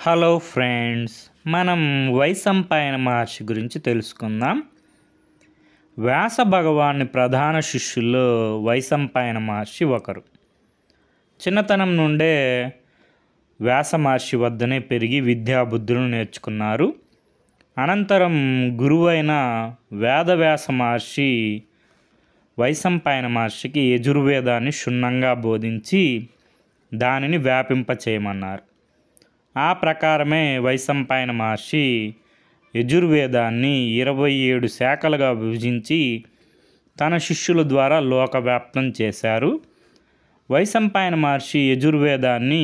Hello friends, మనం వైశంపాయన మహర్షి గురించి తెలుసుకుందాం. వ్యాస భగవాన్ని ప్రధాన శిష్యుల్లో వైశంపాయన మహర్షి ఒకరు. చిన్నతనం నుండే వ్యాస మహర్షి వద్దనే పెరిగి విద్యాబుద్ధులను నేర్చుకున్నారు. అనంతరం గురువైన వేదవ్యాస మహర్షి వైశంపాయన మహర్షికి యజుర్వేదాన్ని క్షుణ్ణంగా బోధించి దానిని వ్యాపింపచేయమన్నారు. ఆ ప్రకారమే వైశంపాయన మహర్షి యజుర్వేదాన్ని 27 శాఖలుగా విభజించి తన శిష్యుల ద్వారా లోకవ్యాప్తం చేశారు. వైశంపాయన మహర్షి యజుర్వేదాన్ని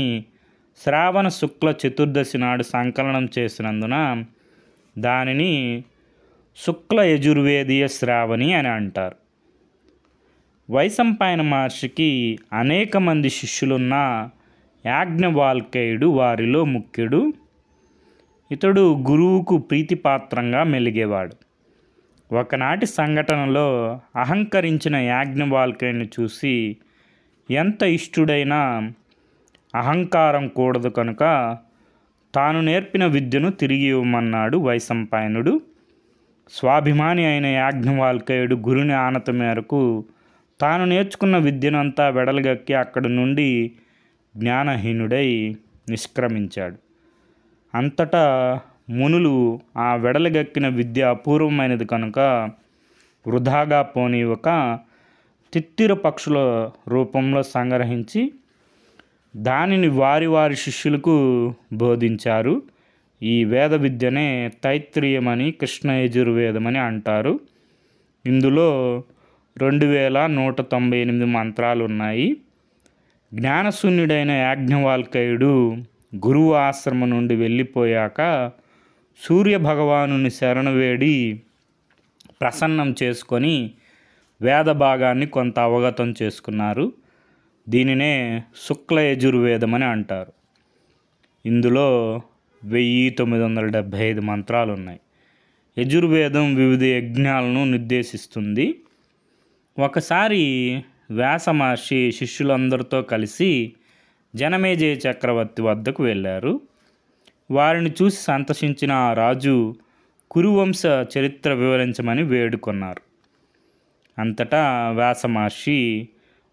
శ్రావణ శుక్ల చతుర్దశి నాడు సంకలనం చేసినందున దానిని శుక్ల యజుర్వేదీయ శ్రావణి అని అంటారు. వైశంపాయన మహర్షికి అనేక మంది శిష్యులున్న యాజ్ఞవల్క్యుడు వారిలో ముఖ్యుడు. ఇతడు గురువుకు ప్రీతిపాత్రంగా మెలిగేవాడు. ఒకనాటి సంఘటనలో అహంకరించిన యాజ్ఞవల్క్యుని చూసి ఎంత ఇష్టుడైనా అహంకారం కూడదు కనుక తాను నేర్పిన విద్యను తిరిగి ఇవ్వమన్నాడు వైశంపాయనుడు. స్వాభిమాని అయిన యాజ్ఞవల్క్యుడు గురుని ఆనత మేరకు తాను నేర్చుకున్న విద్యనంతా వెడలగక్కి అక్కడి నుండి జ్ఞానహీనుడై నిష్క్రమించాడు. అంతటా మునులు ఆ వెడలగక్కిన విద్య అపూర్వమైనది కనుక వృధాగా పోనివ్వక తిత్తిర పక్షుల రూపంలో సంగ్రహించి దానిని వారి వారి శిష్యులకు బోధించారు. ఈ వేద విద్యనే తైత్తిరీయమని కృష్ణ యజుర్వేదమని అంటారు. ఇందులో 2198 మంత్రాలు ఉన్నాయి. జ్ఞానశూన్యుడైన యాజ్ఞవల్క్యుడు గురువు ఆశ్రమం నుండి వెళ్ళిపోయాక సూర్యభగవానుని శరణు వేడి ప్రసన్నం చేసుకొని వేద భాగాన్ని కొంత అవగతం చేసుకున్నారు. దీనినే శుక్ల యజుర్వేదం అని అంటారు. ఇందులో 1975 మంత్రాలు ఉన్నాయి. యజుర్వేదం వివిధ యజ్ఞాలను నిర్దేశిస్తుంది. ఒకసారి వ్యాస మహర్షి శిష్యులందరితో కలిసి జనమేజయ చక్రవర్తి వద్దకు వెళ్ళారు. వారిని చూసి సంతోషించిన ఆ రాజు కురువంశ చరిత్ర వివరించమని వేడుకొన్నారు. అంతటా వ్యాస మహర్షి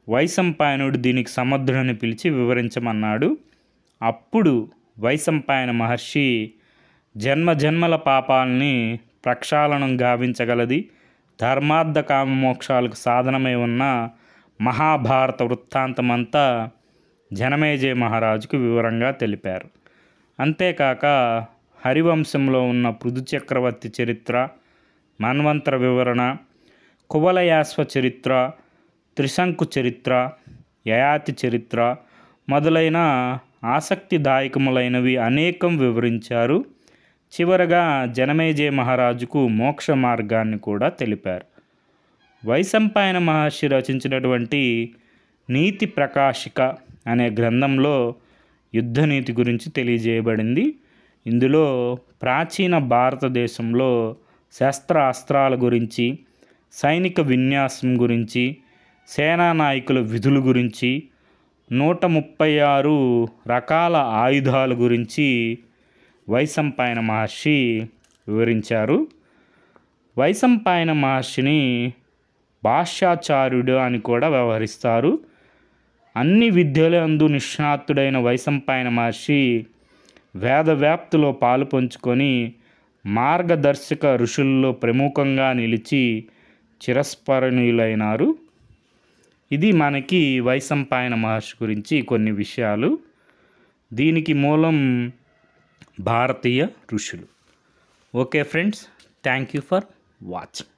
వైశంపాయనుడు దీనికి సమర్థుడని పిలిచి వివరించమన్నాడు. అప్పుడు వైశంపాయన మహర్షి జన్మజన్మల పాపాలని ప్రక్షాళనం గావించగలది, ధర్మార్థ కామ మోక్షాలకు సాధనమై ఉన్న మహాభారత వృత్తాంతమంతా జనమేజయ మహారాజుకు వివరంగా తెలిపారు. అంతేకాక హరివంశంలో ఉన్న పృథు చక్రవర్తి చరిత్ర, మన్వంతర వివరణ, కువలయాశ్వ చరిత్ర, త్రిశంకు చరిత్ర, యయాతి చరిత్ర మొదలైన ఆసక్తిదాయకములైనవి అనేకం వివరించారు. చివరగా జనమేజయ మహారాజుకు మోక్ష మార్గాన్ని కూడా తెలిపారు. వైశంపాయన మహర్షి రచించినటువంటి నీతి ప్రకాశిక అనే గ్రంథంలో యుద్ధనీతి గురించి తెలియజేయబడింది. ఇందులో ప్రాచీన భారతదేశంలో శస్త్రాస్త్రాల గురించి, సైనిక విన్యాసం గురించి, సేనా నాయకుల విధుల గురించి, 136 రకాల ఆయుధాల గురించి వైశంపాయన మహర్షి వివరించారు. వైశంపాయన మహర్షిని భాష్యాచార్యుడు అని కూడా వ్యవహరిస్తారు. అన్ని విద్యలందు నిష్ణాతుడైన వైశంపాయన మహర్షి వేదవ్యాప్తిలో పాలు పంచుకొని మార్గదర్శక ఋషుల్లో ప్రముఖంగా నిలిచి చిరస్మరణీయులైనారు. ఇది మనకి వైశంపాయన మహర్షి గురించి కొన్ని విషయాలు. దీనికి మూలం భారతీయ ఋషులు. Okay friends, thank you for watching.